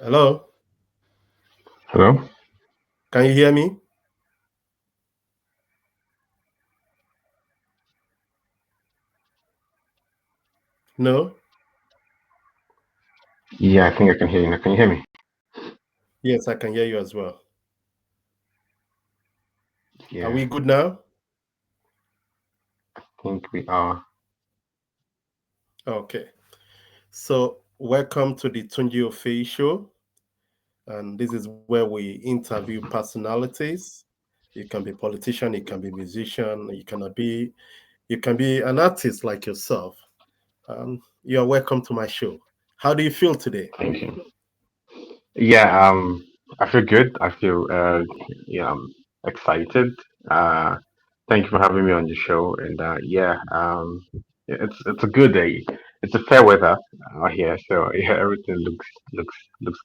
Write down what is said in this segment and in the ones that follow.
Hello, Hello? can you hear me? No? Yeah, I think I can hear you now. Can you hear me? Yes, I can hear you as well. Are Yeah, we good now? I think we are. Okay. So, welcome to the Tunji Offeyi show. And this is where we interview personalities. You can be politician, you can be musician, you can be an artist like yourself. You are welcome to my show. How do you feel today? Thank you. Yeah, I feel good. I feel yeah, I'm excited. Uh Thank you for having me on the show. And yeah, it's a good day. It's a fair weather out here, so yeah, everything looks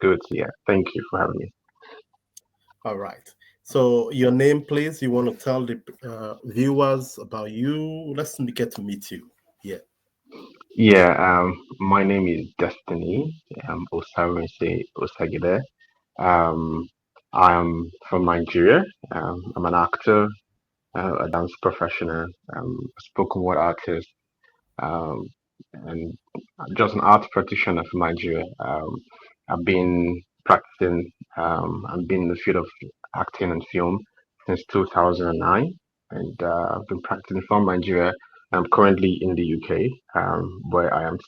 good. So, yeah, thank you for having me. All right. So, your name, please. You want to tell the viewers about you? Let's get to meet you. Yeah. Yeah, my name is Destiny. Osarinse Osagide. Um, I'm from Nigeria. I'm an actor, a dance professional, a spoken word artist, um, and just an art practitioner from Nigeria. I've been practicing, I've been in the field of acting and film since 2009, and I've been practicing from Nigeria. I'm currently in the UK, where I'm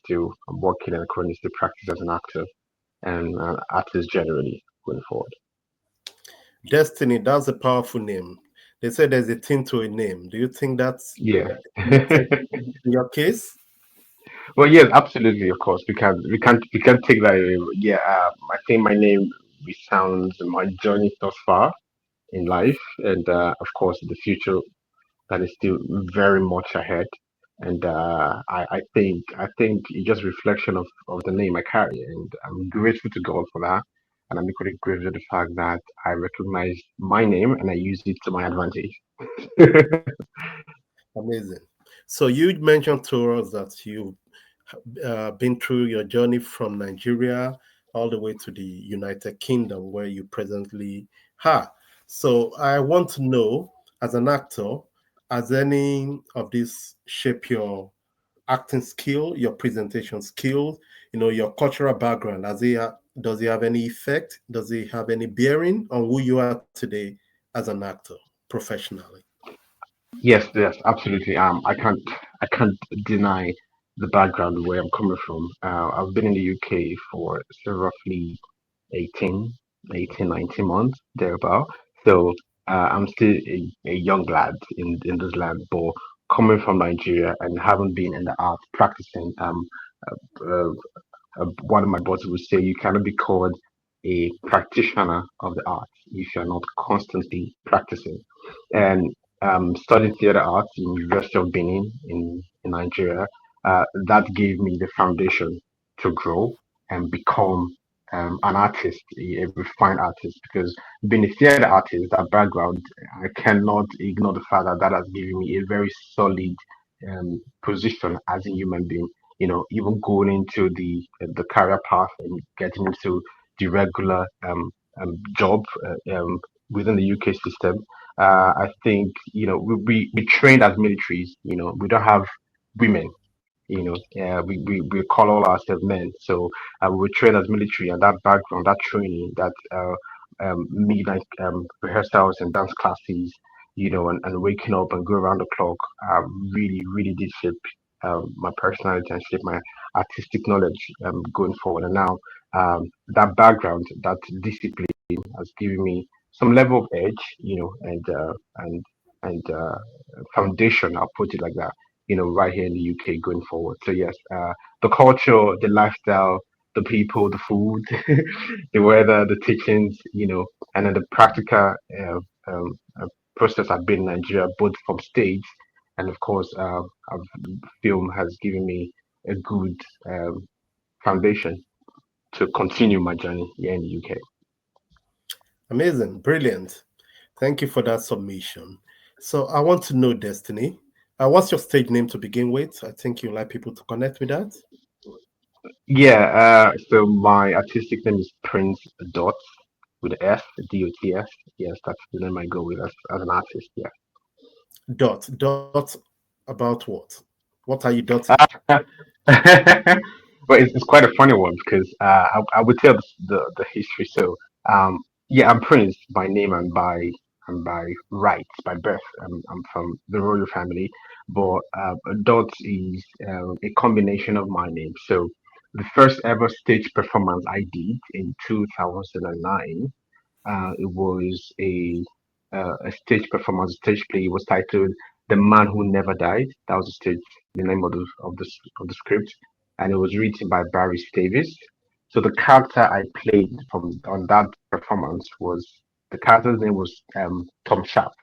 working and currently still practice as an actor and artist generally going forward. Destiny, that's a powerful name. They say there's a thing to a name. Do you think that's Yeah. in your case? Well, yes, absolutely, of course, because we can't take that away. Yeah, I think my name resounds my journey thus far in life, and of course, the future that is still very much ahead. And I think it's just reflection of the name I carry, and I'm grateful to God for that. And I'm equally grateful to the fact that I recognize my name and I use it to my advantage. Amazing. So you mentioned to us that you've been through your journey from Nigeria all the way to the United Kingdom, where you presently are. So I want to know, as an actor, has any of this shape your acting skill, your presentation skills, your cultural background? Does it have any effect? Does it have any bearing on who you are today as an actor professionally? Yes, absolutely. I can't deny the background where I'm coming from. I've been in the UK for roughly 18, 18, 19 months, thereabout. So I'm still a young lad in this land, but coming from Nigeria and having been in the art practicing, uh, one of my bosses would say you cannot be called a practitioner of the art if you're not constantly practicing. And studied theater arts in University of Benin in Nigeria. That gave me the foundation to grow and become an artist, a refined artist. Because being a theater artist, that background, I cannot ignore the fact that that has given me a very solid position as a human being. Even going into the career path and getting into the regular job within the UK system. I think we trained as militaries. We don't have women. We call all ourselves men. So we were trained as military, and that background, that training, that midnight rehearsals and dance classes, and waking up and go around the clock, really did shape my personality and shape my artistic knowledge going forward. And now that background, that discipline has given me some level of edge, and foundation. I'll put it like that. Right here in the UK going forward. So yes, the culture, the lifestyle, the people, the food, the weather, the teachings, and then the practical process I've been in Nigeria, both from stage and of course, film has given me a good um, foundation to continue my journey here in the UK. Amazing, brilliant. Thank you for that submission. So I want to know, Destiny. What's your stage name to begin with? I think you like people to connect with that. Yeah, so my artistic name is Prince Dot with S, Dots. Yes, that's the name I go with as an artist. Yeah. Dot about what? What are you dotting? But it's quite a funny one because I would tell the history. So yeah, I'm Prince by name and by rights, by birth. I'm from the royal family, but Dot is a combination of my name. So the first ever stage performance I did in 2009, it was a stage performance, stage play. It was titled "The Man Who Never Died." That was the name of the script, and it was written by Barry Davis. So the character I played from on that performance was the character's name was Tom Sharp,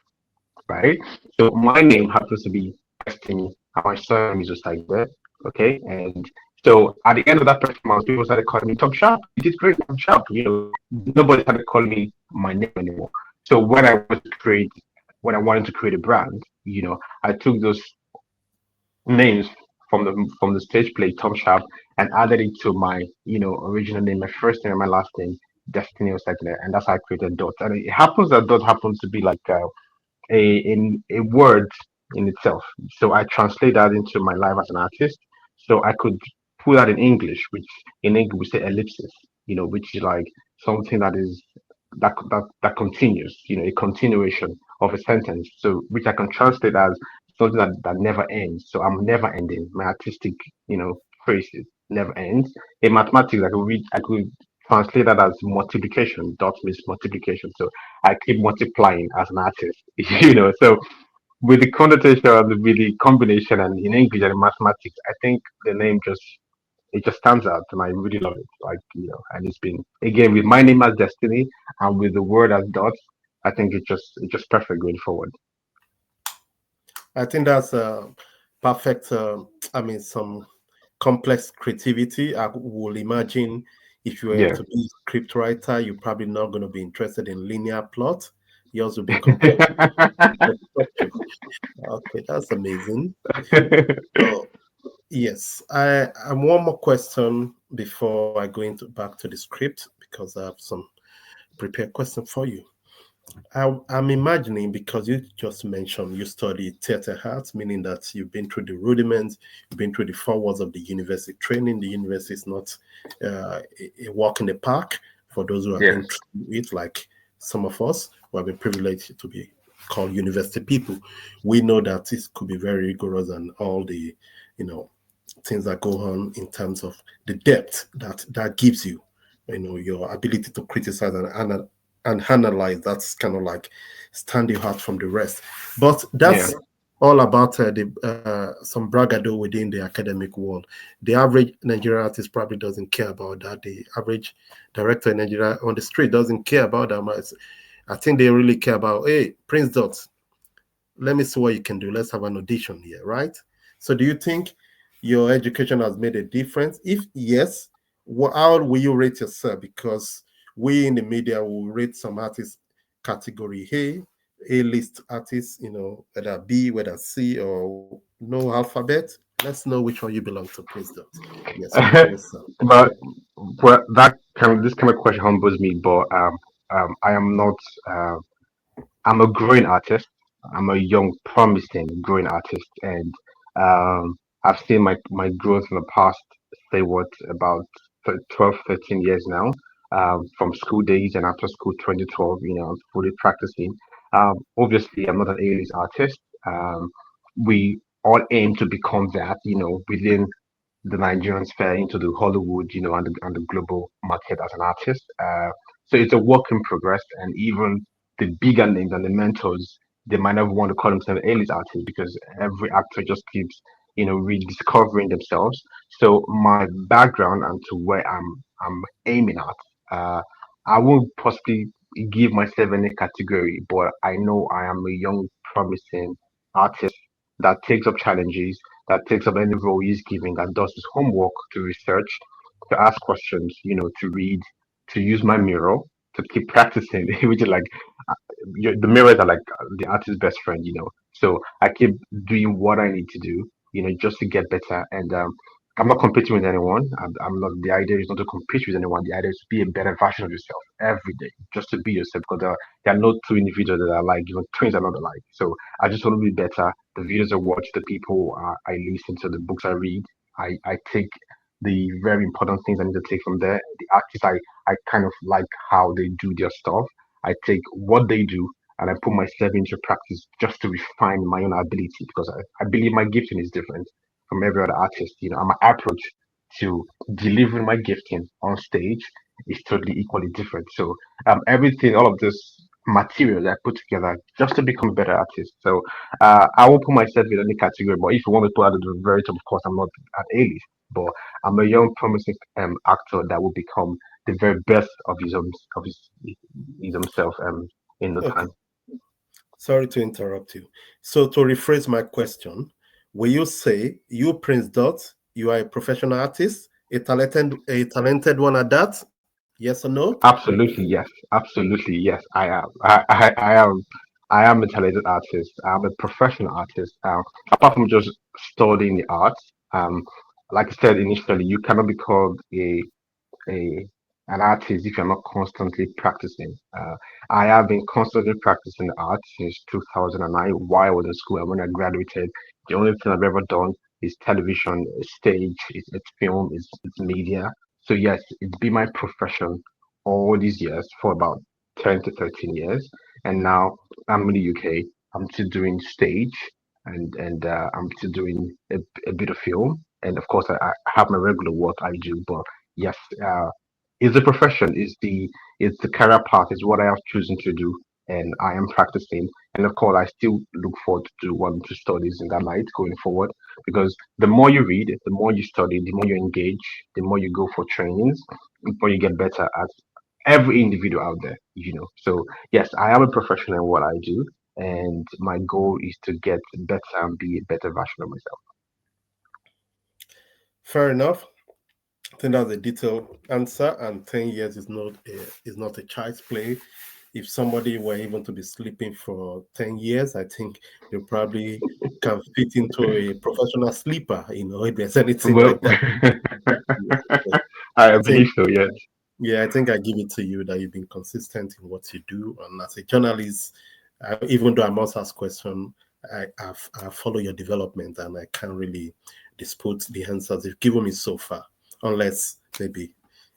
right? So my name happens to be Destiny, and my surname is just like that. Okay, and so at the end of that performance, people started calling me Tom Sharp. You did great, Tom Sharp. Nobody started calling me my name anymore. So when I wanted to create a brand, I took those names from the stage play Tom Sharp and added it to my original name, my first name and my last name, Destiny or something, and that's how I created Dot. And it happens that Dot happens to be like a word in itself. So I translate that into my life as an artist. So I could put that in English, which in English we say ellipsis, which is like something that continues, a continuation of a sentence. So which I can translate as something that never ends. So I'm never ending. My artistic, phrase is never ends. In mathematics, I could translate that as multiplication. Dot means multiplication. So I keep multiplying as an artist, So with the connotation with the combination and in English and in mathematics, I think the name just stands out and I really love it. Like, and it's been again with my name as Destiny and with the word as dots, I think it's just perfect going forward. I think that's a perfect. I mean, some complex creativity. I will imagine if you were Yeah. to be a script writer, you're probably not going to be interested in linear plot. Yours will be complex structure. Okay, that's amazing. So yes, I one more question before I go into back to the script because I have some prepared question for you. I'm imagining because you just mentioned you study theater arts, meaning that you've been through the rudiments, you've been through the 4 walls of the university training. The university is not a walk in the park for those who have Yes. been through it, like some of us who have been privileged to be called university people. We know that it could be very rigorous and all the, you know, things that go on in terms of the depth that gives you, your ability to criticize and analyze. That's kind of like standing out from the rest. But Yeah. that's all about some bragado within the academic world. The average Nigerian artist probably doesn't care about that. The average director in Nigeria on the street doesn't care about that much. I think they really care about, hey, Prince Dot, let me see what you can do. Let's have an audition here, right? So, do you think your education has made a difference? If yes, how will you rate yourself? Because we in the media will rate some artists category A list artists, whether B, whether C, or no alphabet. Let's know which one you belong to, please. Don't. Yes, rate yourself. but this kind of question humbles me, but I am not. I'm a growing artist. I'm a young, promising growing artist, and I've seen my growth in the past, say what, about 12, 13 years now, from school days and after school 2012, I'm fully practicing. Obviously, I'm not an A-list artist. We all aim to become that, within the Nigerian sphere into the Hollywood, and the global market as an artist. So it's a work in progress, and even the bigger names and the mentors, they might never want to call themselves A-list artists because every actor just keeps, rediscovering themselves. So my background and to where I'm aiming at, I won't possibly give myself any category, but I know I am a young, promising artist that takes up challenges, that takes up any role he's given, that does his homework to research, to ask questions, to read, to use my mirror, to keep practicing, which is like the mirrors are like the artist's best friend. So I keep doing what I need to do, just to get better. And I'm not competing with anyone. I'm not. The idea is not to compete with anyone. The idea is to be a better version of yourself every day, just to be yourself. Because there are no two individuals that are like. Even twins are not alike. So I just want to be better. The videos I watch, the people I listen to, the books I read, I take the very important things I need to take from there. The artists I kind of like how they do their stuff. I take what they do and I put myself into practice just to refine my own ability because I believe my gifting is different from every other artist. And my approach to delivering my gifting on stage is totally equally different. So everything, all of this material that I put together just to become a better artist. So I won't put myself in any category, but if you want me to put at the very top, of course, I'm not an A-list, but I'm a young, promising actor that will become the very best of his himself in the Okay, time. sorry to interrupt you. So to rephrase my question, will you say you, Prince Dot, you are a professional artist, a talented one at that? Yes or no? Absolutely, yes. Absolutely, yes. I am. I am. I am a talented artist. I'm a professional artist. Apart from just studying the arts, like I said initially, you cannot be called a an artist if you're not constantly practicing. I have been constantly practicing art since 2009 while I was in school. And when I graduated, the only thing I've ever done is television, stage, it's film, it's media. So yes, it's been my profession all these years for about 10 to 13 years. And now I'm in the UK. I'm still doing stage and I'm still doing a bit of film. And of course, I have my regular work I do, but yes, is the profession, is the career path, is what I have chosen to do, and I am practicing. And of course, I still look forward to one to studies in that light going forward, because the more you read, the more you study, the more you engage, the more you go for trainings, the more you get better at every individual out there. So yes, I am a professional in what I do, and my goal is to get better and be a better version of myself. Fair enough. I think that's a detailed answer, and 10 years is not a child's play. If somebody were even to be sleeping for 10 years, I think they probably can fit into a professional sleeper. If there's anything Well, like that. Yes, but I I think believe so. Yes. yeah, I think I give it to you that you've been consistent in what you do, and as a journalist, even though I must ask question, I follow your development, and I can't really dispute the answers you've given me so far, unless maybe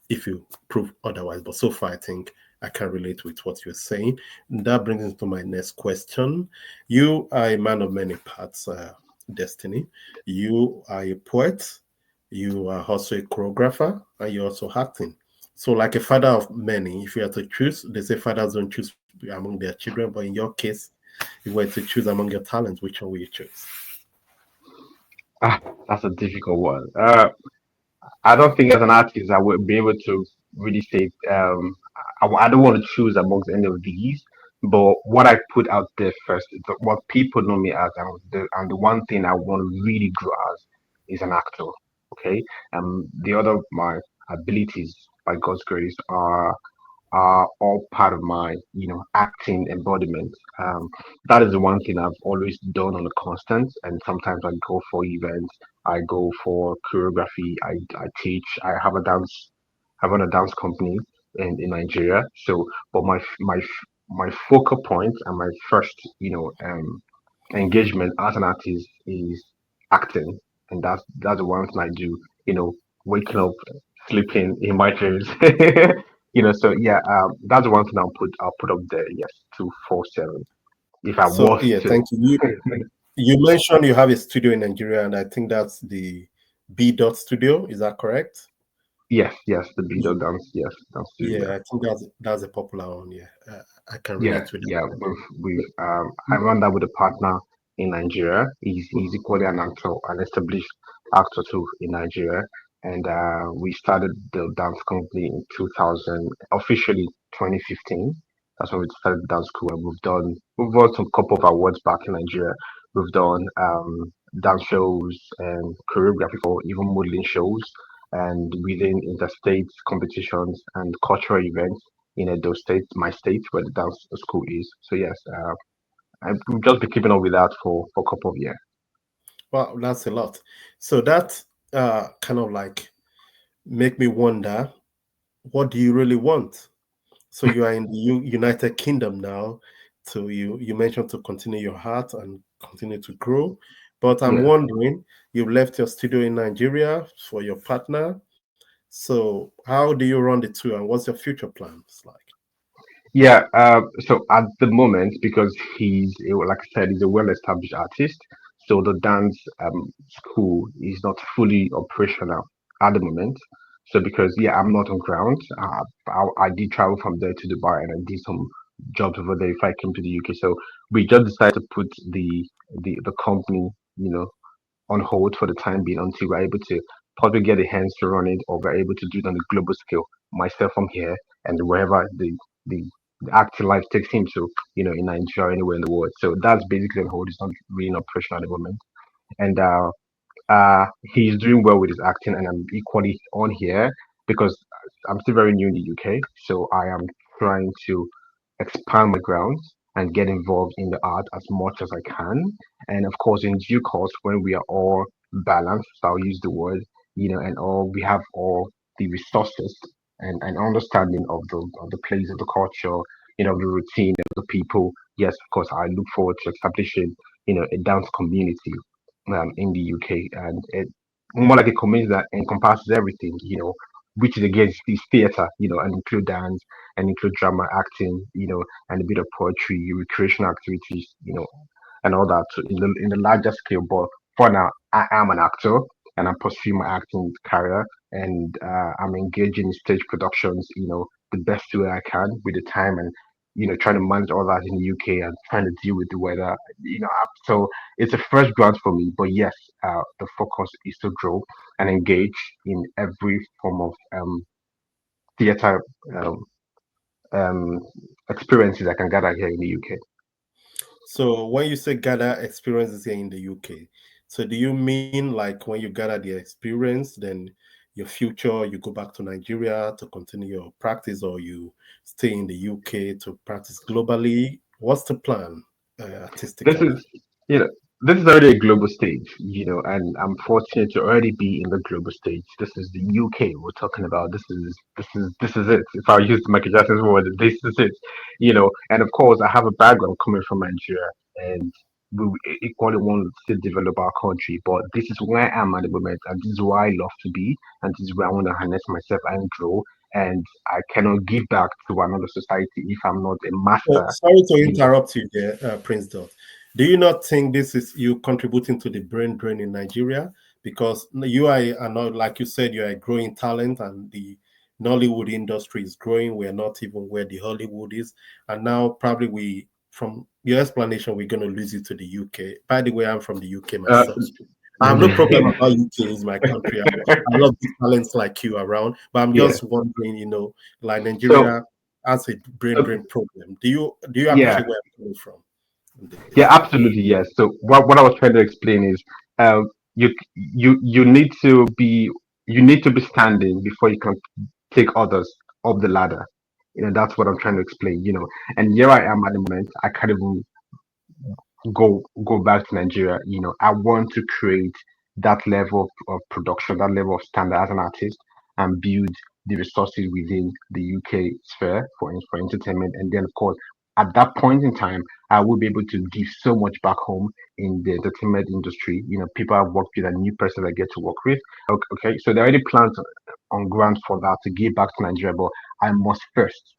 if you prove otherwise. But so far, I think I can relate with what you're saying. And that brings us to my next question. You are a man of many parts, Destiny. You are a poet. You are also a choreographer, and you're also acting. So, like a father of many, if you are to choose, they say fathers don't choose among their children, but in your case, if you were to choose among your talents, which one will you choose? Ah, that's a difficult one. I don't think as an artist I would be able to really say. I don't want to choose amongst any of these, but what I put out there first, what people know me as, and the one thing I want to really grow as is an actor. Okay, the other my abilities by God's grace are all part of my acting embodiment. That is the one thing I've always done on a constant, and sometimes I go for events, I go for choreography, I teach, I have a dance, I run a dance company in Nigeria. So but my focal point and my first engagement as an artist is acting, and that's the one thing I do. Waking up, sleeping in my dreams. So yeah, that's the one thing I'll put up there. Yes, 247. If I So, was yeah, to, thank you. You mentioned you have a studio in Nigeria, and I think that's the B Dot Studio. Is that correct? yes, the video dance, yes, dance studio. Yeah, I think that's a popular one. Yeah, I can Yeah, relate with yeah, that. we've I run that with a partner in Nigeria. He's equally an actor, an established actor too in Nigeria, and we started the dance company in 2000, officially 2015. That's when we started the dance school, and we've won some couple of awards back in Nigeria. We've done dance shows and choreography for even modeling shows, and within interstate competitions and cultural events in Edo State, my state, where the dance school is. So yes, I've just been keeping up with that for a couple of years. Wow, that's a lot. So that kind of like make me wonder, what do you really want? So you are in the United Kingdom now. So you mentioned to continue your heart and continue to grow. But I'm Yeah. wondering, you've left your studio in Nigeria for your partner. So how do you run the two, and what's your future plans like? Yeah, so at the moment, because like I said, he's a well-established artist, so the dance school is not fully operational at the moment. So because yeah, I'm not on ground. I did travel from there to Dubai and I did some jobs over there if I came to the UK. So we just decided to put the company, you know, on hold for the time being until we're able to probably get the hands to run it, or we're able to do it on a global scale. Myself from here and wherever the, the active life takes him to, in Nigeria or anywhere in the world. So that's basically on hold. It's not really in operation at the moment. And he's doing well with his acting, and I'm equally on here because I'm still very new in the UK. So I am trying to expand my grounds and get involved in the art as much as I can. And of course, in due course, when we are all balanced, I'll use the word, and all we have all the resources and understanding of the place, of the culture, the routine of the people. Yes, of course, I look forward to establishing, a dance community in the UK, and it more like a community that encompasses everything, which is again is theater, and include dance and include drama, acting, and a bit of poetry, recreational activities, and all that in the larger scale. But for now, I am an actor and I'm pursuing my acting career, and I'm engaging in stage productions, the best way I can with the time, and trying to manage all that in the UK and trying to deal with the weather, so it's a fresh grant for me. But yes, the focus is to grow and engage in every form of theater um, um, experiences I can gather here in the UK. So when you say gather experiences here in the UK, so do you mean like when you gather the experience, then your future, you go back to Nigeria to continue your practice, or you stay in the UK to practice globally? What's the plan This artistically? is, you know, this is already a global stage, and I'm fortunate to already be in the global stage. This is the UK we're talking about. This is it. If I use Michael Jackson's word, this is it, And of course, I have a background coming from Nigeria, and we equally want to develop our country. But this is where I am at the moment, and this is where I love to be, and this is where I want to harness myself and grow. And I cannot give back to another society if I'm not a master. Sorry to You know, interrupt you there, Prince Dot. Do you not think this is you contributing to the brain drain in Nigeria? Because you are not, like you said, you are a growing talent, and the Nollywood industry is growing. We are not even where the Hollywood is. And now, probably, from your explanation, we're going to lose you to the UK. By the way, I'm from the UK uh, myself. I have no problem about UK is my country. I love big talents like you around, but I'm yeah. just wondering, like So, Nigeria has a brain uh, drain problem. Do you yeah, appreciate where I'm coming from in this? yeah, absolutely, yes. So, what I was trying to explain is, you need to be standing before you can take others up the ladder. That's what I'm trying to explain. And here I am at the moment. I can't even go back to Nigeria. I want to create that level of production, that level of standard as an artist, and build the resources within the UK sphere for entertainment. And then, of course, at that point in time, I will be able to give so much back home in the entertainment industry. People I've worked with and new person I get to work with. Okay, so there are already plans on ground for that to give back to Nigeria, but I must first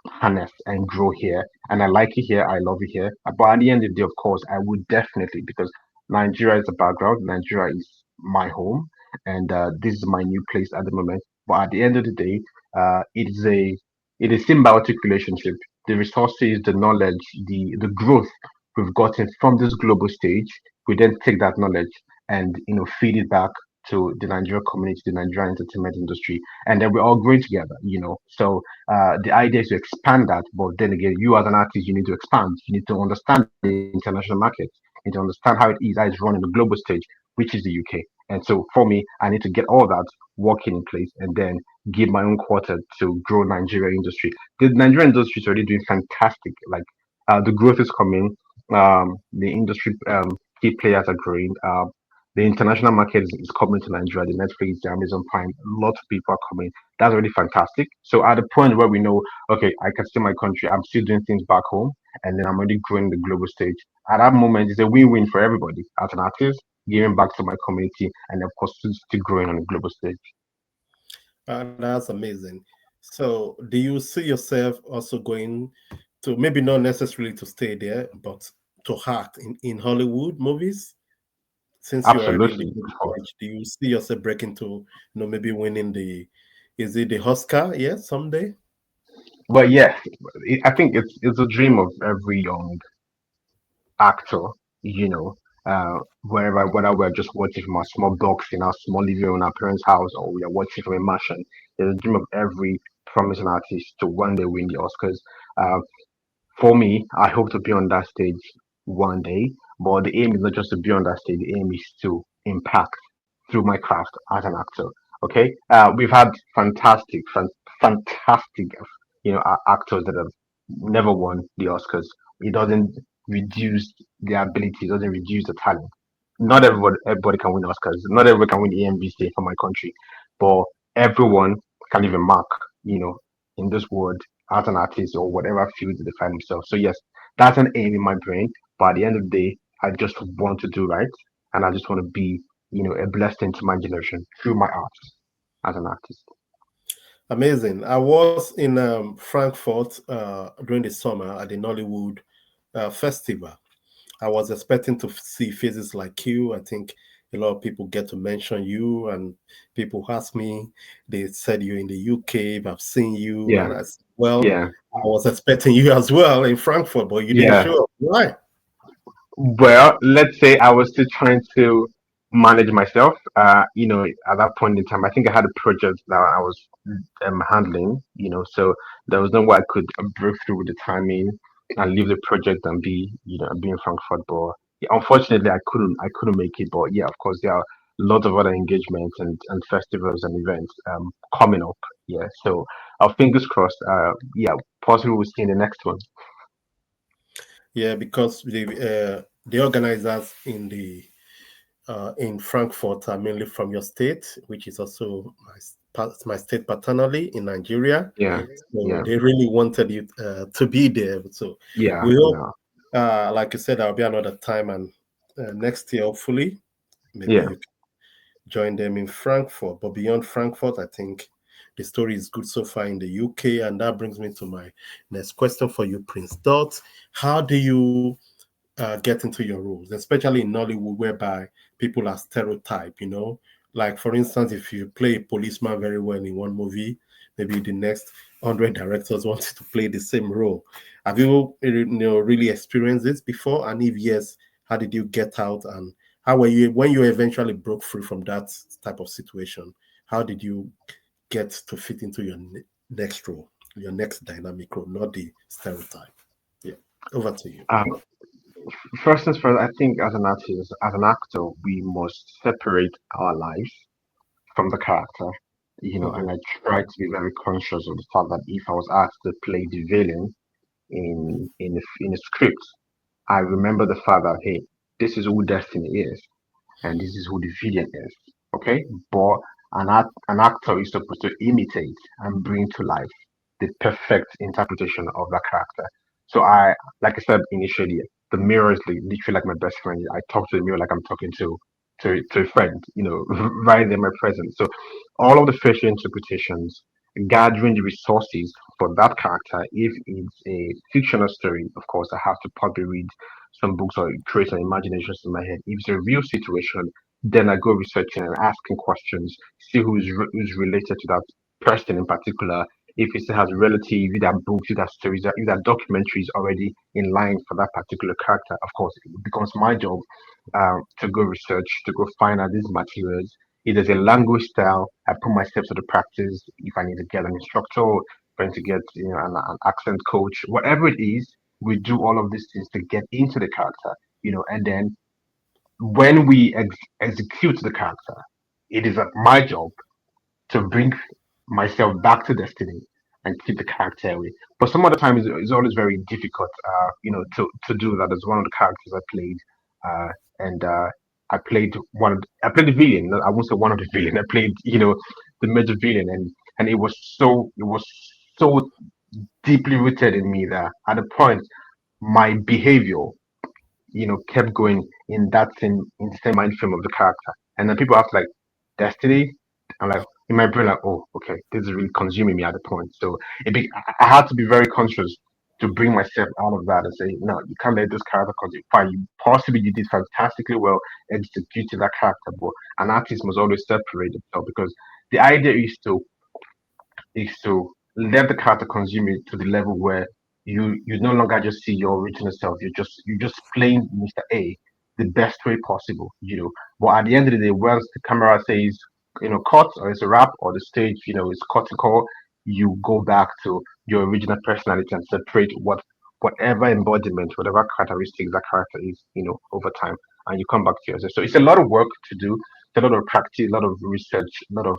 harness and grow here. And I like it here. I love it here. But at the end of the day, of course, I would definitely, because Nigeria is the background. Nigeria is my home, and this is my new place at the moment. But at the end of the day, it is symbiotic relationship. The resources, the knowledge, the growth we've gotten from this global stage, we then take that knowledge and feed it back to the Nigerian community, the Nigerian entertainment industry, and then we're all growing together. So the idea is to expand that, but then again, you as an artist, you need to expand. You need to understand the international market. You need to understand how it is run on the global stage, which is the UK. And so for me, I need to get all that working in place and then give my own quarter to grow Nigeria industry. The Nigerian industry is already doing fantastic. Like the growth is coming. The industry key players are growing. The international market is coming to Nigeria, the Netflix, the Amazon Prime, lots of people are coming. That's really fantastic. So at the point where we know, okay, I can stay in my country, I'm still doing things back home, and then I'm already growing the global stage. At that moment, it's a win-win for everybody. As an artist, giving back to my community, and of course, still growing on the global stage. That's amazing. So, do you see yourself also going to, maybe not necessarily to stay there, but to act in Hollywood movies? Since you're already in the Absolutely, good of course. stage, do you see yourself breaking to, maybe winning the, is it the Oscar? Yes, someday. But yeah, I think it's a dream of every young actor, you know, wherever, whether we're just watching from our small box in our small living room in our parents' house or we are watching from a mansion. It's a dream of every promising artist to one day win the Oscars. Uh, for me, I hope to be on that stage one day, but the aim is not just to be on that stage, the aim is to impact through my craft as an actor. Okay, we've had fantastic, actors that have never won the Oscars. It doesn't reduce their ability, it doesn't reduce the talent. Not everybody can win Oscars. Not everybody can win EMBC for my country, but everyone can leave a mark, you know, in this world as an artist or whatever field they find themselves. So yes, that's an aim in my brain. But at the end of the day, I just want to do right, and I just want to be, a blessing to my generation through my art as an artist. Amazing. I was in Frankfurt during the summer at the Nollywood festival. I was expecting to see faces like you. I think a lot of people get to mention you, and people ask me, they said you're in the UK, if I've seen you. Yeah, And I said, well, yeah, I was expecting you as well in Frankfurt, but you didn't yeah. show up. Why? Well, let's say I was still trying to manage myself. At that point in time, I think I had a project that I was handling. So there was no way I could break through with the timing and leave the project and be in Frankfurt. But yeah, unfortunately, I couldn't make it. But yeah, of course, there are lots of other engagements and festivals and events coming up. Yeah, so fingers crossed. Yeah, possibly we'll see in the next one. Yeah, because the organizers in Frankfurt are mainly from your state, which is also my state paternally in Nigeria. Yeah, So yeah, they really wanted you to be there. So yeah, we hope, yeah, like you said, there'll be another time, and next year, hopefully, maybe yeah. you can join them in Frankfurt. But beyond Frankfurt, I think the story is good so far in the UK, and that brings me to my next question for you, Prince Dot. How do you get into your roles, especially in Nollywood, whereby people are stereotyped, Like, for instance, if you play a policeman very well in one movie, maybe the next 100 directors want you to play the same role. Have you, really experienced this before? And if yes, how did you get out? And how were you, when you eventually broke free from that type of situation, how did you get to fit into your next role, your next dynamic role, not the stereotype? Yeah, over to you. Um, First and first, I think as an artist, as an actor, we must separate our life from the character. Mhm. And I try to be very conscious of the fact that if I was asked to play the villain in a script, I remember the fact that hey, this is who Destiny is, and this is who the villain is. Okay, but an actor is supposed to imitate and bring to life the perfect interpretation of that character. So like I said initially, the mirror is literally like my best friend. I talk to the mirror like I'm talking to a friend, right in my presence. So all of the facial interpretations, gathering the resources for that character. If it's a fictional story, of course, I have to probably read some books or create some imaginations in my head. If it's a real situation, then I go researching and asking questions, see who's related to that person in particular. If it has relatives, if there are books, if there are stories, if there are documentaries already in line for that particular character, of course, it becomes my job to go research, to go find out these materials. If there's a language style, I put myself to the practice. If I need to get an instructor, if I need to get an accent coach, whatever it is, we do all of these things to get into the character, and then when we execute the character, it is my job to bring myself back to destiny and keep the character away. But some other times it's always very difficult, to do that. As one of the characters I played, and I played the villain. I won't say one of the villain. I played, the major villain, and it was so deeply rooted in me that at a point my behavior, kept going in the same mind frame of the character. And then people have to like, Destiny. I'm like, in my brain, like, oh, okay, this is really consuming me at the point. So I had to be very conscious to bring myself out of that and say, no, you can't let this character consume. Fine, you possibly you did fantastically well executing that character, but an artist must always separate himself, because the idea is to let the character consume you to the level where you no longer just see your original self. You're just playing Mr. A the best way possible. But at the end of the day, once the camera says, cut, or it's a wrap, or the stage, is cut to call, you go back to your original personality and separate whatever embodiment, whatever characteristics that character is, over time, and you come back to yourself. So it's a lot of work to do. It's a lot of practice, a lot of research, a lot of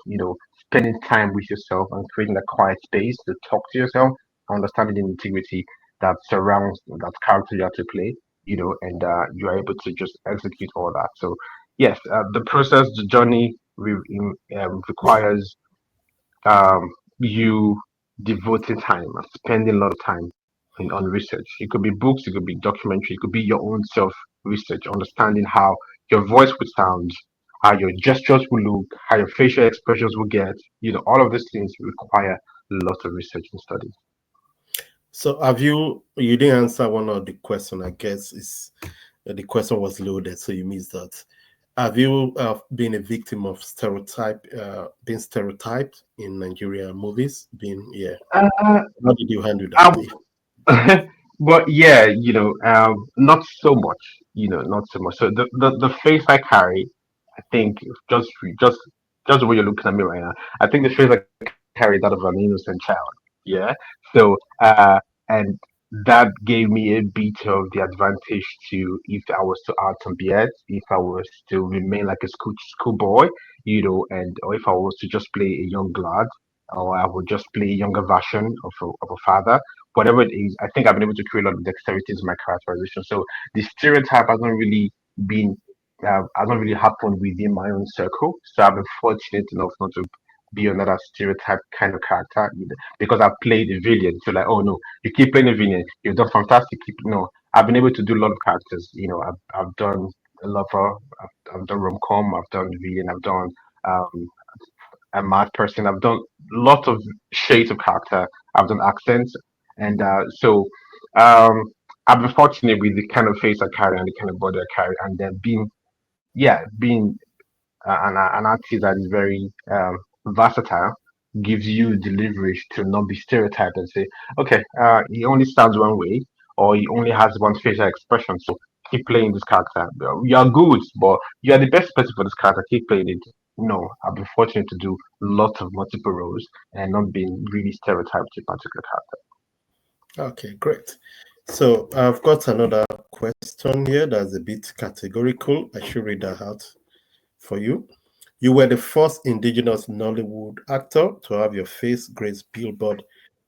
spending time with yourself and creating that quiet space to talk to yourself, understanding the integrity that surrounds that character you have to play, and you are able to just execute all that. So, yes, the process, the journey requires you devoting time and spending a lot of time on research. It could be books, it could be documentary, it could be your own self research, understanding how your voice would sound, how your gestures will look, how your facial expressions will get. All of these things require a lot of research and study. So have you didn't answer one of the question, I guess is the question was loaded, so you missed that. Have you been a victim of being stereotyped in Nigerian movies? Being, yeah. Uh, How did you handle that? I, but yeah, not so much. Not so much. So the face I carry, I think, just just just the way you're looking at me right now, I think the face I carry is that of an innocent child. Yeah. So and that gave me a bit of the advantage to, if I was to add some beard, if I was to remain like a schoolboy, and or if I was to just play a young lad, or I would just play a younger version of a father, whatever it is, I think I've been able to create a lot of dexterities in my characterization. So the stereotype been hasn't really happened within my own circle. So I've been fortunate enough not to be another stereotype kind of character, because I've played a villain. So like, oh no, you keep playing a villain, you've done fantastic. No, I've been able to do a lot of characters. I've done a lover, I've done rom com, I've done villain, I've done um a mad person. I've done lots of shades of character. I've done accents, and so um, I've been fortunate with the kind of face I carry and the kind of body I carry, and then being an artist that is very versatile gives you the leverage to not be stereotyped and say, okay, he only stands one way, or he only has one facial expression, so keep playing this character. You are good, but you are the best person for this character. Keep playing it. No, I've been fortunate to do lots of multiple roles and not being really stereotyped to a particular character. Okay, great. So I've got another question here that's a bit categorical. I should read that out for you. You were the first indigenous Nollywood actor to have your face grace billboard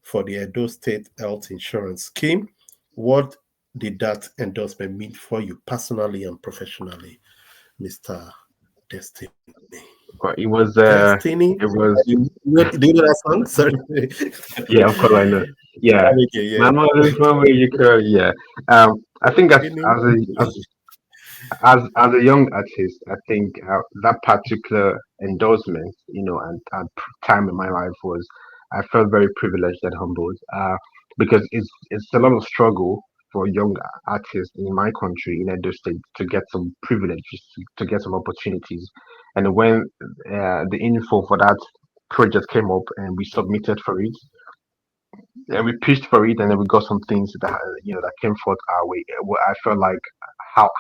for the Edo State Health Insurance Scheme. What did that endorsement mean for you personally and professionally, Mr. Destiny? But Destiny? it was, Do you know that song? Sorry. yeah, of course I know. Yeah, Okay, yeah. my mother is one way you could, yeah. I think as a young artist, I think that particular endorsement, and time in my life was, I felt very privileged and humbled, because it's a lot of struggle for young artists in my country, in Edo State, to get some privileges, to get some opportunities. And when the info for that project came up and we submitted for it, and we pitched for it, and then we got some things that that came forth our way. I felt like,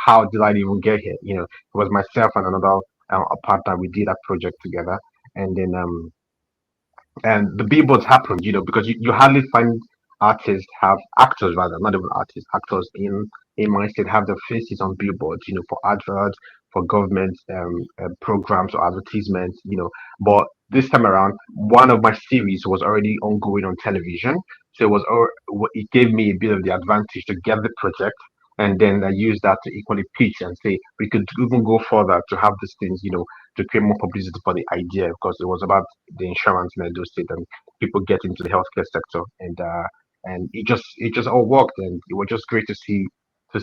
how did I even get here? It was myself and another a partner. We did that project together, and then and the billboards happened, because you hardly find artists have actors, rather, not even artists, actors in my state have their faces on billboards, for adverts, for government programs or advertisements, but this time around, one of my series was already ongoing on television, so it gave me a bit of the advantage to get the project, And then I use that to equally pitch and say we could even go further to have these things, to create more publicity for the idea because it was about the insurance in Edo State and people get into the healthcare sector and it just all worked and it was just great to see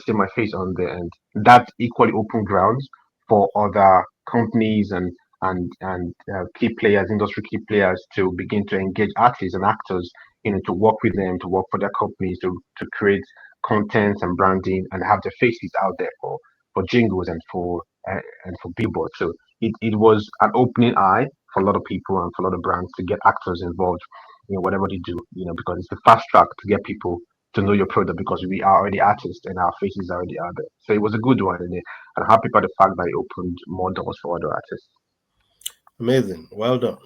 my face on there and that equally open grounds for other companies and key players, industry key players to begin to engage artists and actors, to work with them, to work for their companies, to create contents and branding and have their faces out there for jingles and for billboards. So it was an opening eye for a lot of people and for a lot of brands to get actors involved in whatever they do, because it's the fast track to get people to know your product because we are already artists and our faces are already out there. So it was a good one and I'm happy about the fact that it opened more doors for other artists. Amazing. Well done.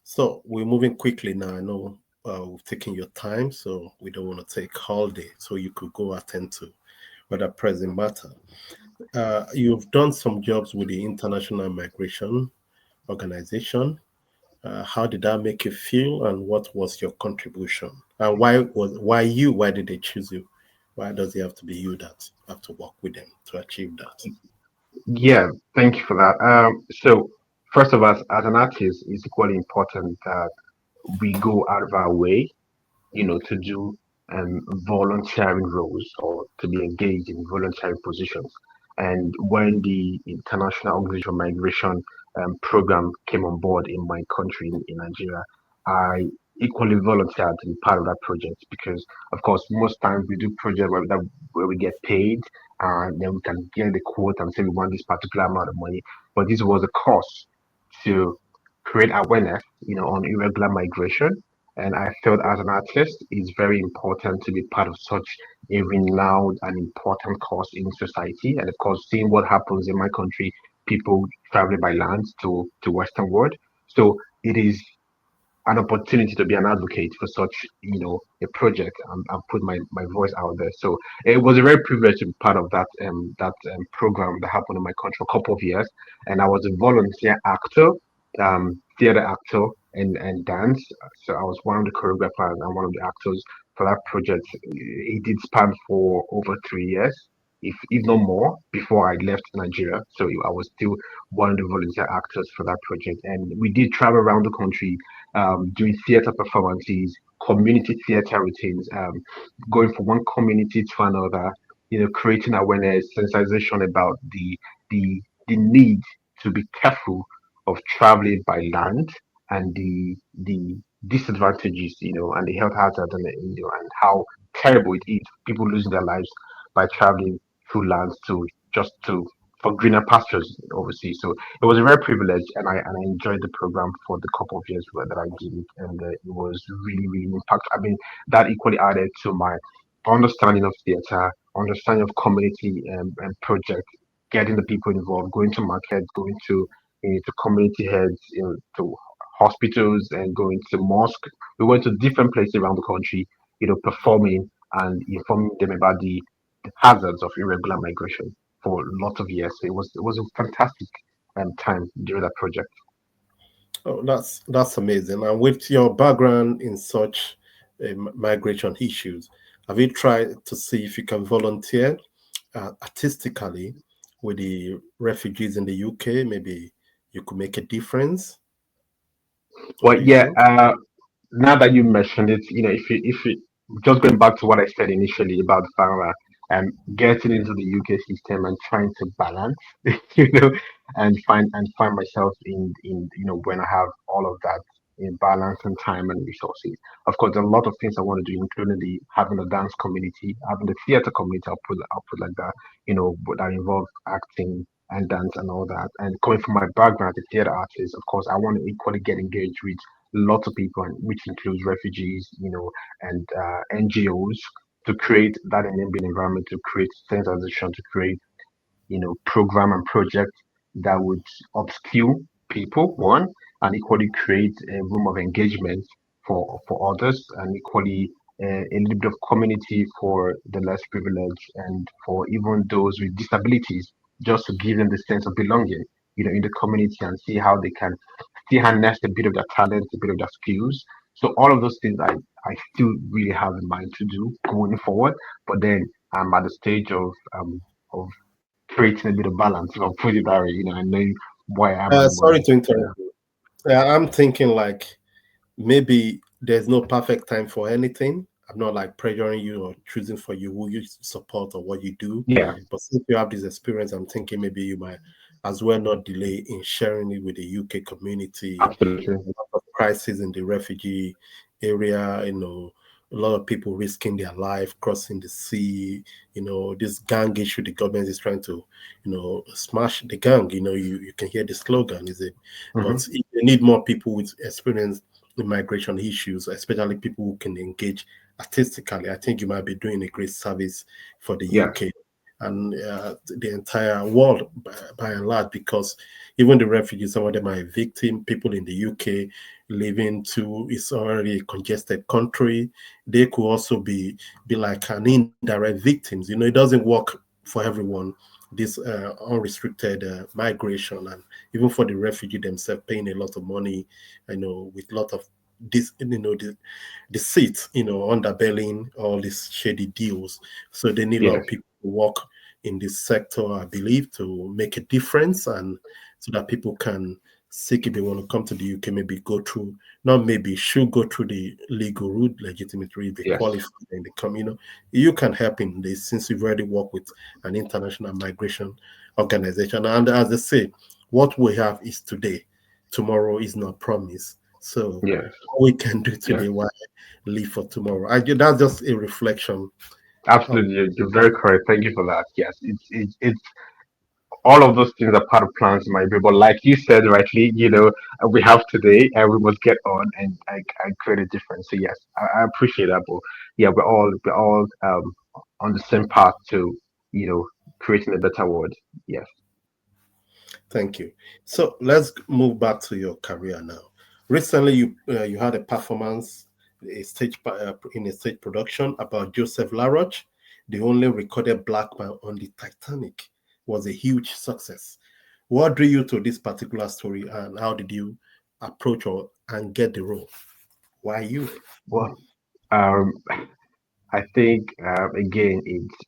So we're moving quickly now. I know we've taken your time, so we don't want to take all day. So you could go attend to other pressing matter. You've done some jobs with the International Migration Organization. How did that make you feel, and what was your contribution? And why did they choose you? Why does it have to be you that have to work with them to achieve that? Yeah, thank you for that. So first of all, as an artist, it's equally important that we go out of our way to do volunteering roles or to be engaged in voluntary positions. And when the International Organization Migration Program came on board in my country, in Nigeria, I equally volunteered to be part of that project because, of course, most times we do projects where we get paid and then we can get the quote and say we want this particular amount of money. But this was a cost to create awareness, on irregular migration and I felt as an artist, it's very important to be part of such a renowned and important cause in society. And of course, seeing what happens in my country, people traveling by land to Western world. So it is an opportunity to be an advocate for such, a project and put my voice out there. So it was a very privilege to be part of that program that happened in my country for a couple of years. And I was a volunteer actor, theater actor and dance. So I was one of the choreographers and one of the actors for that project. It did span for over 3 years. If not more, before I left Nigeria. So I was still one of the volunteer actors for that project. And we did travel around the country doing theater performances, community theater routines, going from one community to another, creating awareness, sensitization about the need to be careful of traveling by land and the disadvantages, and the health hazard and how terrible it is. People losing their lives by traveling through lands to just to for greener pastures overseas. So it was a rare privilege, and I enjoyed the program for the couple of years that I did it, and it was really really impactful. I mean, that equally added to my understanding of theater, understanding of community and project, getting the people involved, going to market, going to community heads, to hospitals, and going to mosque. We went to different places around the country, performing and informing them about the hazards of irregular migration for lots of years. So it was a fantastic time during that project. Oh, that's amazing. And with your background in such migration issues, have you tried to see if you can volunteer artistically with the refugees in the UK? Maybe you could make a difference. What Well, do you yeah. think? Now that you mentioned it, if you just going back to what I said initially about Farah, getting into the UK system and trying to balance, you know, and find myself in when I have all of that in balance and time and resources. Of course, there are a lot of things I want to do, including the having a dance community, having the theater community. I'll put like that, that involve acting and dance and all that. And coming from my background as a theater artist, of course, I want to equally get engaged with lots of people, and which includes refugees, and NGOs to create that enabling environment, to create sensitization, to create program and project that would upskill people, one, and equally create a room of engagement for others, and equally a little bit of community for the less privileged and for even those with disabilities, just to give them the sense of belonging, in the community and see how they can still harness a bit of their talent, a bit of their skills. So all of those things I still really have in mind to do going forward. But then I'm at the stage of creating a bit of balance. If I put it that way, I know where I am at the Sorry moment. to Yeah. interrupt you. I'm thinking like maybe there's no perfect time for anything. I'm not like pressuring you or choosing for you who you support or what you do. Yeah. But since you have this experience, I'm thinking maybe you might as well not delay in sharing it with the UK community. Absolutely. A lot of crisis in the refugee area, a lot of people risking their life crossing the sea, this gang issue the government is trying to, smash the gang. You can hear the slogan, is it? Hmm. But you need more people with experience in migration issues, especially people who can engage artistically. I think you might be doing a great service for the Yes. UK and the entire world by and large, because even the refugees, some of them are victim. People in the UK living to it's already a congested country. They could also be like an indirect victims. It doesn't work for everyone. This unrestricted migration, and even for the refugee themselves, paying a lot of money, with a lot of this, the seats, underbellying all these shady deals. So they need a lot Yes. of people to work in this sector, I believe, to make a difference, and so that people can seek if they want to come to the UK, maybe go through, not maybe, should go through the legal route, legitimate route, they Yes. qualify and they come, you can help in this since you've already worked with an international migration organization. And as I say, what we have is today. Tomorrow is not promised. So Yes. what we can do Yes. today, why leave for tomorrow? That's just a reflection of Absolutely. You're very correct. Thank you for that. Yes. It's all of those things are part of plans in my brain. But like you said rightly, we have today and we must get on and create a difference. So yes, I appreciate that. But yeah, we're all on the same path to, you know, creating a better world. Yes. Thank you. So let's move back to your career now. Recently, you had a performance, in a stage production about Joseph Laroche, the only recorded black man on the Titanic. Was a huge success. What drew you to this particular story, and how did you approach or and get the role? Why you? Well, um, I think again it's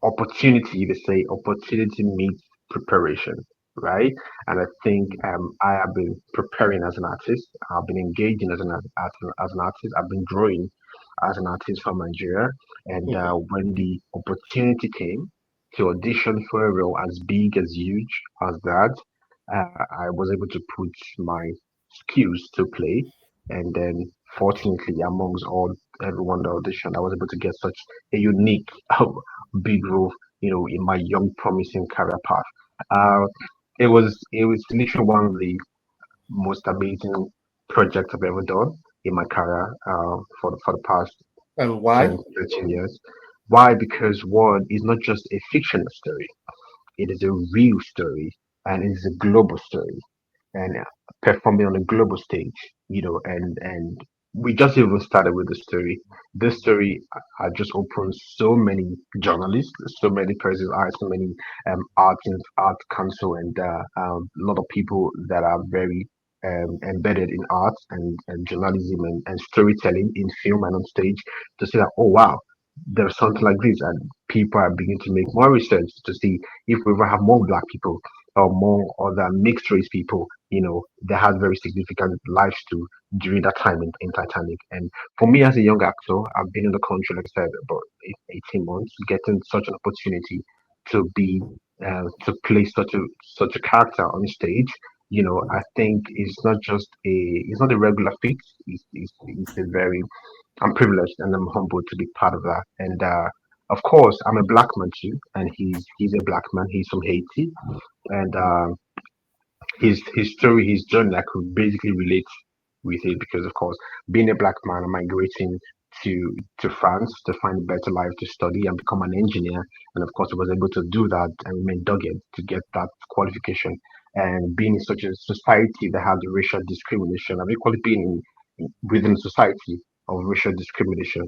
opportunity. They say opportunity meets preparation, right? And I think I have been preparing as an artist. I've been engaging as an artist. I've been drawing as an artist from Nigeria. And Mhm. when the opportunity came to audition for a role as big, as huge as that, I was able to put my skills to play. And then, fortunately, amongst all everyone that auditioned, I was able to get such a unique big role, in my young promising career path. Uh, it was literally one of the most amazing projects I've ever done in my career for the past And 10, why? 13 years. Why? Because one is not just a fictional story; it is a real story, and it is a global story and performing on a global stage, and we just even started with the story. This story had just opened so many journalists, so many persons, so many art council, and a lot of people that are very embedded in art and journalism and storytelling in film and on stage to say that, oh wow, there's something like this, and people are beginning to make more research to see if we ever have more black people or more other mixed race people, they had very significant lives too during that time in Titanic. And for me as a young actor, I've been in the country, like I said, about 18 months, getting such an opportunity to be to play such a character on stage. I think it's not a regular feat. It's a very I'm privileged and I'm humbled to be part of that. And of course, I'm a black man too, and he's a black man. He's from Haiti, and his story, his journey, I could basically relate with it because, of course, being a black man and migrating to France to find a better life to study and become an engineer, and of course, I was able to do that and remain dogged to get that qualification. And being in such a society that has racial discrimination, I've equally been within a society of racial discrimination,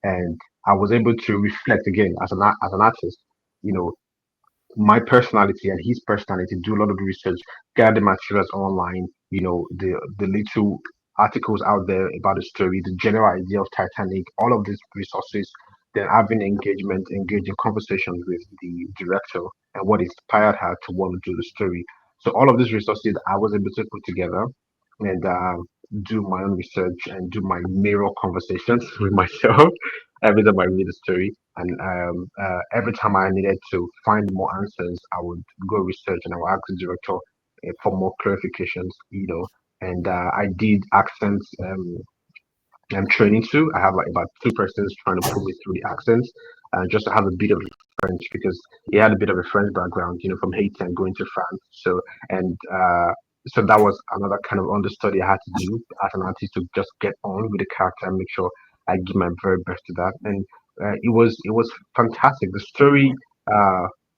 and I was able to reflect again as an artist, you know, my personality and his personality, do a lot of research, gather materials online, the little articles out there about the story, the general idea of Titanic, all of these resources, then having engaging conversations with the director and what inspired her to want to do the story. So all of these resources I was able to put together and do my own research and do my mirror conversations with myself every time I read a story. And every time I needed to find more answers, I would go research and I would ask the director for more clarifications, And I did accents I'm training to. I have like about two persons trying to pull me through the accents, just to have a bit of French because he had a bit of a French background, from Haiti and going to France. And so that was another kind of understudy I had to do as an artist to just get on with the character and make sure I give my very best to that. And it was fantastic. The story,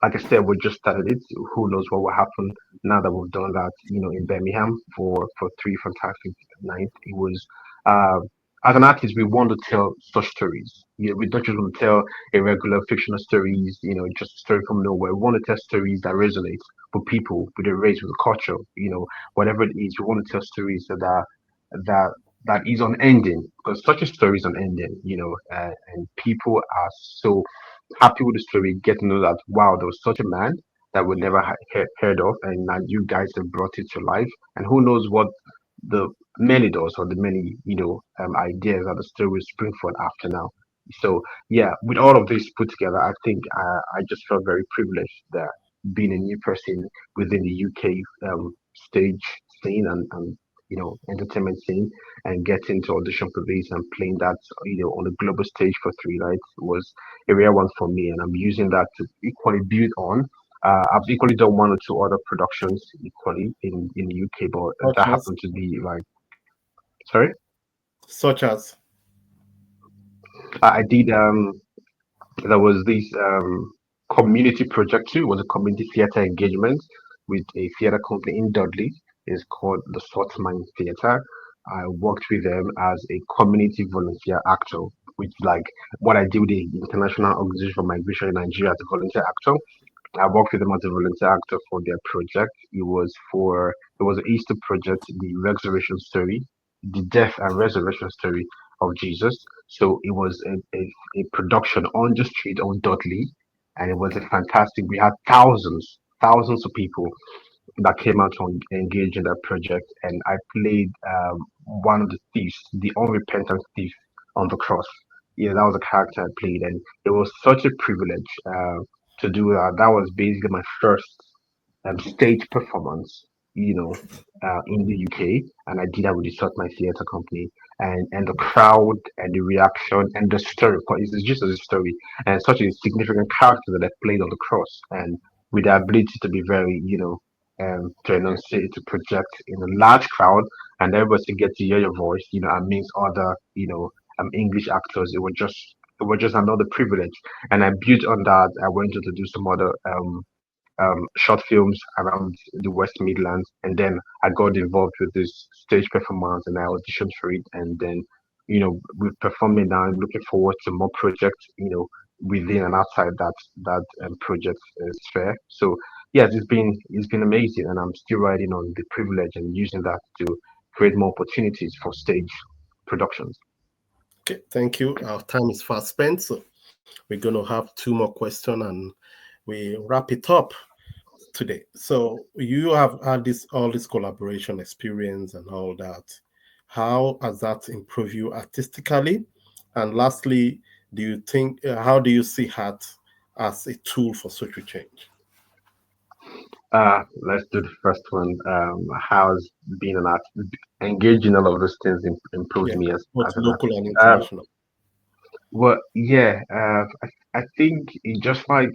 like I said, we just started it. Who knows what will happen now that we've done that, in Birmingham for three fantastic nights. It was. Uh, as an artist, we want to tell such stories. We don't just want to tell a regular fictional stories, just a story from nowhere. We want to tell stories that resonate with people, with the race, with the culture, whatever it is. We want to tell stories that that is unending because such a story is unending, and people are so happy with the story, get to know that wow, there was such a man that we never heard of, and now you guys have brought it to life, and who knows what the many doors or the many ideas that the story will spring forth after now. So yeah, with all of this put together, I think I just felt very privileged that being a new person within the UK stage scene and entertainment scene and getting to audition for this and playing that on a global stage for 3 nights was a rare one for me, and I'm using that to equally build on. I've equally done one or two other productions equally in the UK, but Such that as, happened to be like, sorry, such as. I did. There was this community project too. It was a community theater engagement with a theater company in Dudley. It's called the Saltmine Theater. I worked with them as a community volunteer actor, which like what I do with the International Organization for Migration in Nigeria as a volunteer actor. I worked with them as a volunteer actor for their project. It was an Easter project, the resurrection story, the death and resurrection story of Jesus. So it was a production on the street on Dudley, and it was a fantastic. We had thousands of people that came out to engage in that project, and I played one of the thieves, the unrepentant thief on the cross. Yeah, that was a character I played, and it was such a privilege to do that. That was basically my first stage performance, in the UK, and I did that with the South My Theatre Company, and the crowd and the reaction and the story. 'Cause it's just a story, and such a significant character that I played on the cross, and with the ability to be very, to enunciate, to project in a large crowd, and everybody to get to hear your voice, amidst other, English actors. It was just another privilege, and I built on that. I went on to do some other short films around the West Midlands, and then I got involved with this stage performance, and I auditioned for it, and then we're performing now. I'm looking forward to more projects, within and outside that project sphere. So yes, it's been amazing, and I'm still riding on the privilege and using that to create more opportunities for stage productions. Okay, thank you. Our time is fast spent, so we're going to have two more questions and we wrap it up today. So you have had this all this collaboration experience and all that. How has that improved you artistically? And lastly, do you think how do you see art as a tool for social change? Let's do the first one. How's being an artist, engaging all of those things improves Yeah, me both as an local artist. and international. Well, yeah, I think it's just like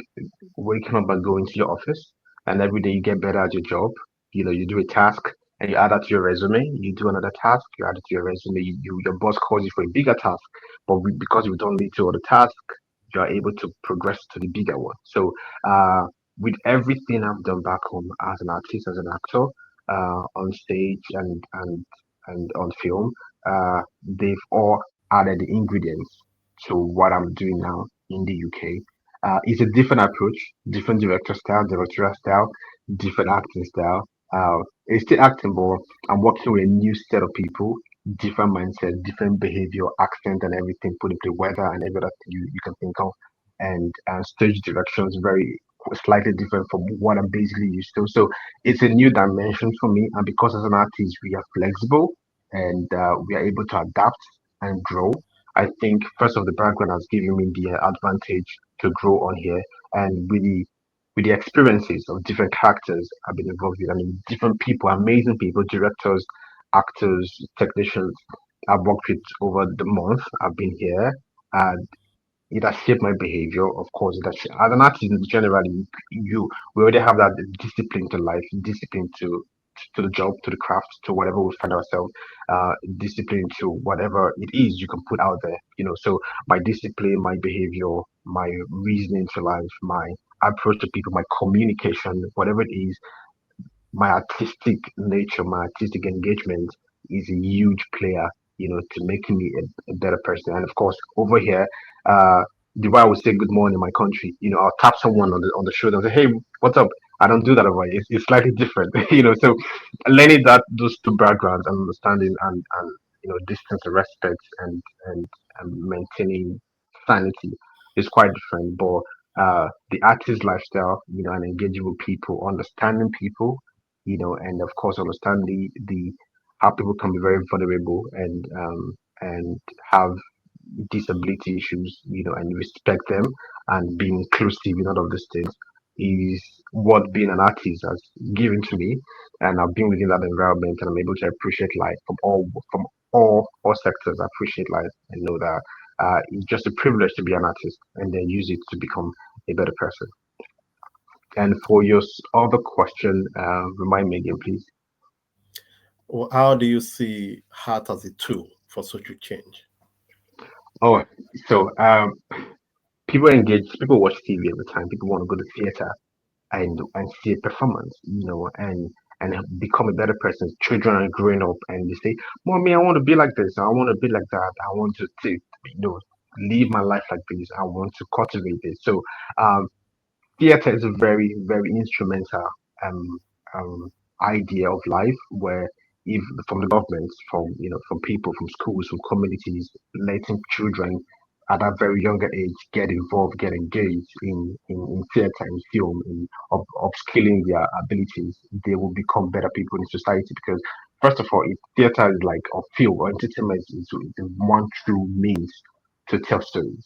waking up and going to your office, and every day you get better at your job. You do a task and you add that to your resume. You do another task, you add it to your resume. Your boss calls you for a bigger task, but because you've done the two other tasks, you are able to progress to the bigger one. So, uh, with everything I've done back home as an artist, as an actor, on stage and on film, they've all added the ingredients to what I'm doing now in the UK. It's a different approach, different directorial style, different acting style. It's still acting, but I'm working with a new set of people, different mindset, different behavior, accent, and everything put into weather and every other thing you can think of, and stage directions very slightly different from what I'm basically used to. So it's a new dimension for me, and because as an artist we are flexible and we are able to adapt and grow. I think first of the background has given me the advantage to grow on here, and with the experiences of different characters I've been involved with. I mean, different people, amazing people, directors, actors, technicians I've worked with over the month I've been here. And it has shaped my behavior, of course. As an artist, generally, we already have that discipline to life, discipline to the job, to the craft, to whatever we find ourselves, discipline to whatever it is you can put out there. So my discipline, my behavior, my reasoning to life, my approach to people, my communication, whatever it is, my artistic nature, my artistic engagement is a huge player, to making me a better person. And of course, over here, uh, the way I would say good morning in my country, I'll tap someone on the shoulder and say, "Hey, what's up?" I don't do that over here. It's slightly different, So learning that those two backgrounds and understanding and distance and respect and and maintaining sanity is quite different. But the artist lifestyle, and engaging with people, understanding people, and of course understand the how people can be very vulnerable and have disability issues, and respect them and be inclusive in all of these things is what being an artist has given to me. And I've been within that environment and I'm able to appreciate life from all sectors. I appreciate life and know that it's just a privilege to be an artist and then use it to become a better person. And for your other question, remind me again, please. Or how do you see art as a tool for social change? Oh, so people engage, people watch TV all the time. People want to go to theater and see a performance, and become a better person. Children are growing up and they say, "Mommy, I want to be like this. I want to be like that. I want to live my life like this. I want to cultivate this." So, um, theater is a very, very instrumental um, um, idea of life where if from the government, from people, from schools, from communities, letting children at that very younger age get involved, get engaged in theater, in film, in upskilling their abilities, they will become better people in society because first of all, if theater is like or film or entertainment is one true means to tell stories,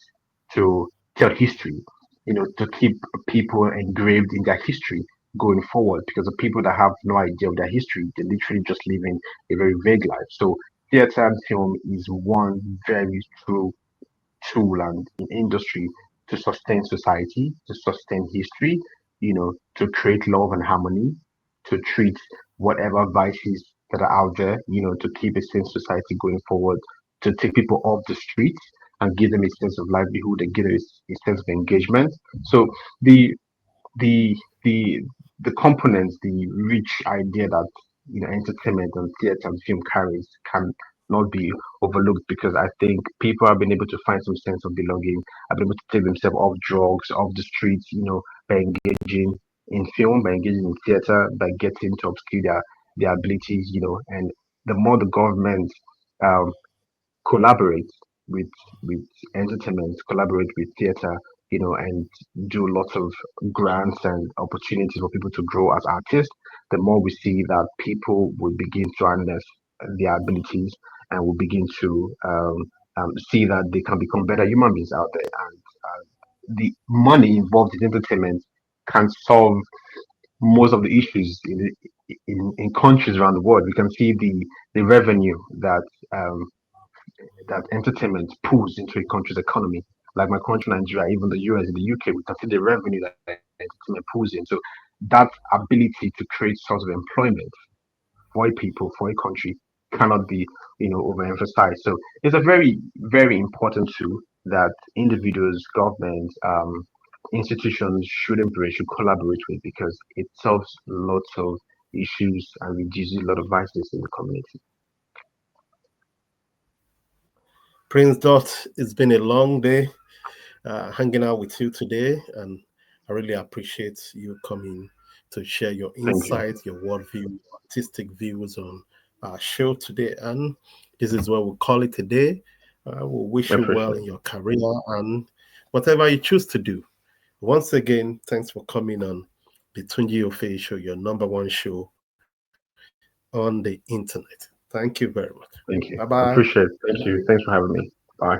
to tell history, to keep people engraved in their history going forward because the people that have no idea of their history, they're literally just living a very vague life. So theater and film is one very true tool and in industry to sustain society, to sustain history, to create love and harmony, to treat whatever vices that are out there, to keep a sane society going forward, to take people off the streets and give them a sense of livelihood and give them a sense of engagement. So the the the the components, the rich idea that entertainment and theater and film carries can not be overlooked because I think people have been able to find some sense of belonging, have been able to take themselves off drugs, off the streets, by engaging in film, by engaging in theater, by getting to upskill their abilities, and the more the government um, collaborate with with entertainment, collaborate with theater, and do lots of grants and opportunities for people to grow as artists, the more we see that people will begin to harness their abilities and will begin to see that they can become better human beings out there. And the money involved in entertainment can solve most of the issues in countries around the world. We can see the revenue um, that entertainment pulls into a country's economy. Like my country, Nigeria, even the US and the UK, we can see the revenue that entertainment pulls in. So that ability to create source of employment for a people, for a country, cannot be, overemphasized. So it's a very, very important tool that individuals, governments, institutions should embrace, should collaborate with because it solves lots of issues and reduces a lot of vices in the community. Prince Dot, it's been a long day hanging out with you today, and I really appreciate you coming to share your Thank you. insights, your worldview, your artistic views on our show today. And this is what we'll call it a day. We'll I wish you well appreciate in your career and whatever you choose to do. Once again, thanks for coming on the Tunji Offeyi Show, your number one show on the internet. Thank you very much. it. Thank Bye you. bye. I appreciate it. Thank you. Thanks for having me. Bye.